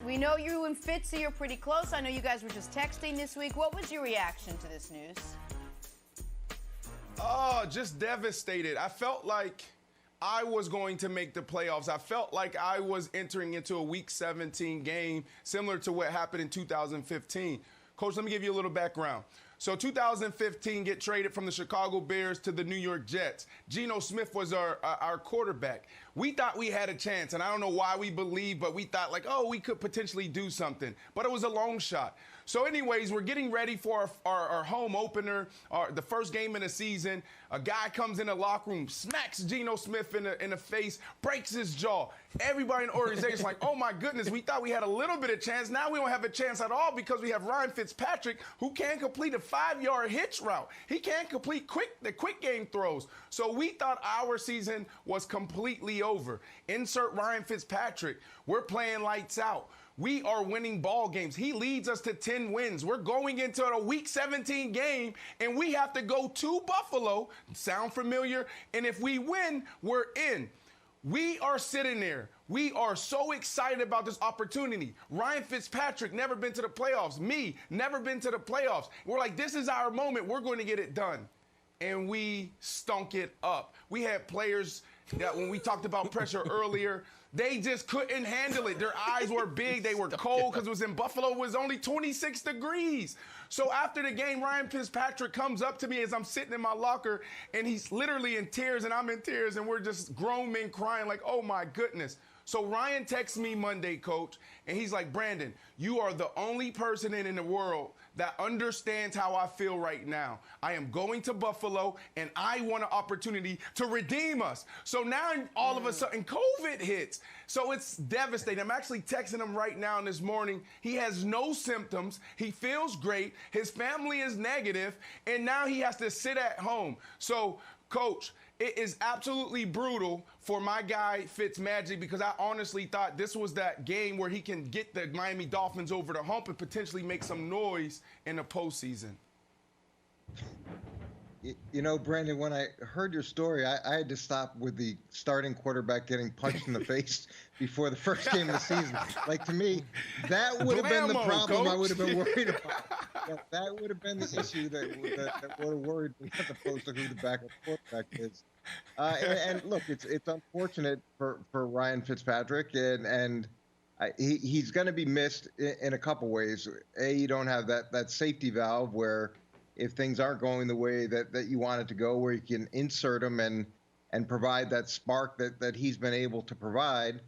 We know you and Fitzy are pretty close. I know you guys were just texting this week. What was your reaction to this news? Oh, just devastated. I felt like I was going to make the playoffs. I felt like I was entering into a Week 17 game, similar to what happened in 2015. Coach, let me give you a little background. So 2015, get traded from the Chicago Bears to the New York Jets. Geno Smith was our quarterback. We thought we had a chance, and I don't know why we believed, but we thought like, oh, we could potentially do something. But it was a long shot. So anyways, we're getting ready for our home opener, the first game of the season. A guy comes in the locker room, smacks Geno Smith in the face, breaks his jaw. Everybody in the organization is like, oh my goodness, we thought we had a little bit of chance. Now we don't have a chance at all because we have Ryan Fitzpatrick who can't complete a 5-yard hitch route. He can't complete the quick game throws. So we thought our season was completely over. Insert Ryan Fitzpatrick. We're playing lights out. We are winning ball games. He leads us to 10 wins. We're going into a Week 17 game, and we have to go to Buffalo. Sound familiar? And if we win, we're in. We are sitting there. We are so excited about this opportunity. Ryan Fitzpatrick, never been to the playoffs. Me, never been to the playoffs. We're like, this is our moment. We're going to get it done. And we stunk it up. We had players that when we talked about pressure earlier, they just couldn't handle it. Their eyes were big. They were cold because it was in Buffalo. It was only 26 degrees. So after the game, Ryan Fitzpatrick comes up to me as I'm sitting in my locker, and he's literally in tears, and I'm in tears, and we're just grown men crying like, oh, my goodness. So Ryan texts me Monday, Coach, and he's like, Brandon, you are the only person in the world that understands how I feel right now. I am going to Buffalo, and I want an opportunity to redeem us. So now all of a sudden COVID hits. So it's devastating. I'm actually texting him right now this morning. He has no symptoms. He feels great. His family is negative, and now he has to sit at home. So, Coach, it is absolutely brutal for my guy Fitzmagic because I honestly thought this was that game where he can get the Miami Dolphins over the hump and potentially make some noise in the postseason. You know, Brandon, when I heard your story, I had to stop with the starting quarterback getting punched in the face before the first game of the season. Like, to me, that would have been the problem, Coach. I would have been worried about. That would have been the issue that would have worried me as opposed to who the backup quarterback is. And look, it's unfortunate for Ryan Fitzpatrick, and he's going to be missed in a couple ways. A, you don't have that safety valve where if things aren't going the way that you want it to go, where you can insert him and provide that spark that he's been able to provide.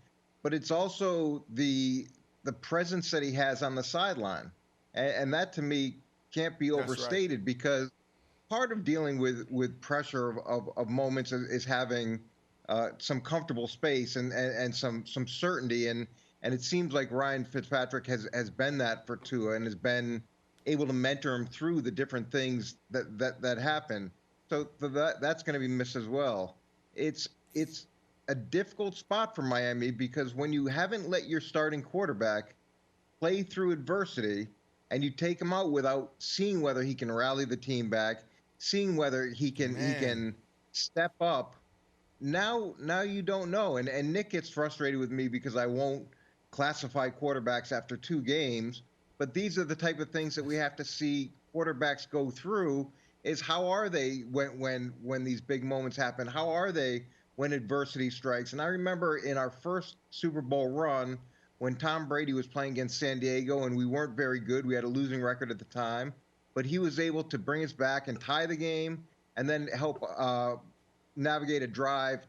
But it's also the presence that he has on the sideline. And that, to me, can't be overstated, because part of dealing with pressure of moments is having some comfortable space and some certainty. And it seems like Ryan Fitzpatrick has been that for Tua and has been able to mentor him through the different things that happen. So that's going to be missed as well. It's a difficult spot for Miami, because when you haven't let your starting quarterback play through adversity and you take him out without seeing whether he can rally the team back, seeing whether he can step up, now you don't know. And Nick gets frustrated with me because I won't classify quarterbacks after 2 games. But these are the type of things that we have to see quarterbacks go through, is how are they when these big moments happen? How are they when adversity strikes? And I remember in our first Super Bowl run when Tom Brady was playing against San Diego and we weren't very good. We had a losing record at the time. But he was able to bring us back and tie the game and then help navigate a drive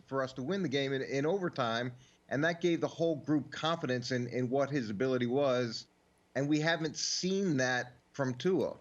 for us to win the game in overtime. And that gave the whole group confidence in what his ability was. And we haven't seen that from Tua.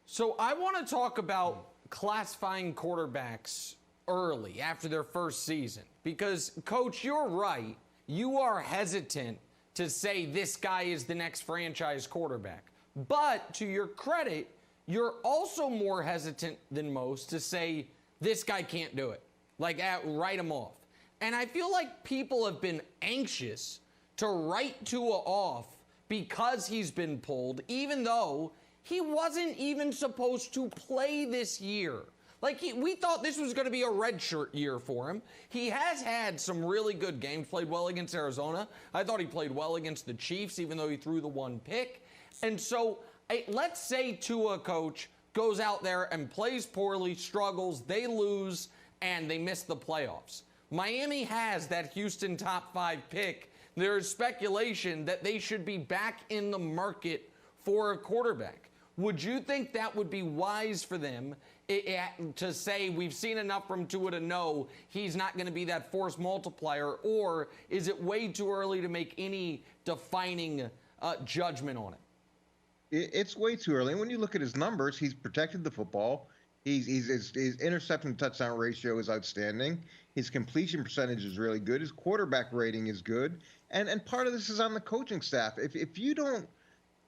So I want to talk about classifying quarterbacks early after their first season. Because, Coach, you're right. You are hesitant to say this guy is the next franchise quarterback. But to your credit, you're also more hesitant than most to say this guy can't do it. Like, write him off. And I feel like people have been anxious to write Tua off because he's been pulled, even though he wasn't even supposed to play this year. Like, we thought this was going to be a redshirt year for him. He has had some really good games, played well against Arizona. I thought he played well against the Chiefs, even though he threw the one pick. And so let's say Tua, coach, goes out there and plays poorly, struggles, they lose, and they miss the playoffs. Miami has that Houston top 5 pick. There is speculation that they should be back in the market for a quarterback. Would you think that would be wise for them to say we've seen enough from Tua to know he's not going to be that force multiplier, or is it way too early to make any defining judgment on it? It's way too early. And when you look at his numbers, he's protected the football. His interception touchdown ratio is outstanding. His completion percentage is really good. His quarterback rating is good. And part of this is on the coaching staff. If you don't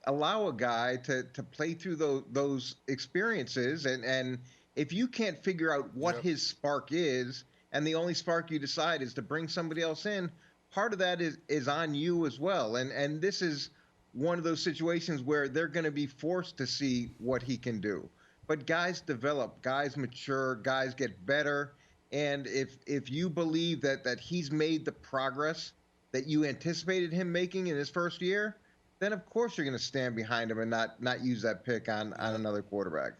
allow a guy to play through those experiences, and if you can't figure out what his spark is, and the only spark you decide is to bring somebody else in, part of that is on you as well. And this is one of those situations where they're going to be forced to see what he can do. But guys develop, guys mature, guys get better. And if you believe that he's made the progress that you anticipated him making in his first year, then of course you're going to stand behind him and not use that pick on another quarterback.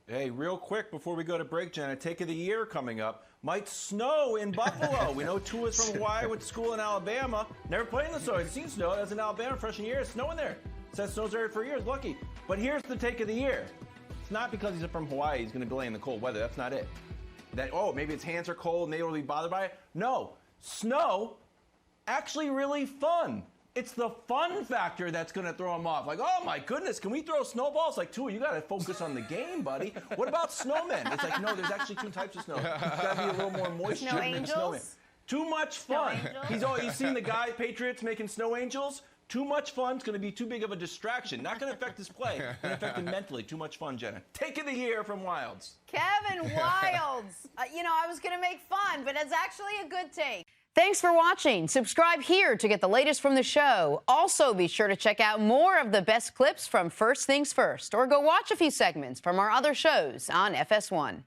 Hey, real quick before we go to break, Jenna, take of the year coming up. Might snow in Buffalo. We know Tua's from Hawaii, went to school in Alabama. Never played in the snow. I've seen snow. That was in Alabama freshman year. It's snowing there. Says snow's there for years. Lucky. But here's the take of the year. It's not because he's from Hawaii he's going to be playing in the cold weather. That's not it. That, maybe his hands are cold, maybe he'll be bothered by it. No. Snow, actually really fun. It's the fun factor that's going to throw him off. Like, oh my goodness, can we throw snowballs? Like, Tua, you got to focus on the game, buddy. What about snowmen? It's like, no, there's actually 2 types of snow. There's got to be a little more moisture Snow than snowmen. angels? Too much fun. He's seen the guy, Patriots, making snow angels. Too much fun. It's going to be too big of a distraction. Not going to affect his play. Going to affect him mentally. Too much fun, Jenna. Take of the year from Wilds. Kevin Wilds. I was going to make fun, but it's actually a good take. Thanks for watching. Subscribe here to get the latest from the show. Also, be sure to check out more of the best clips from First Things First, or go watch a few segments from our other shows on FS1.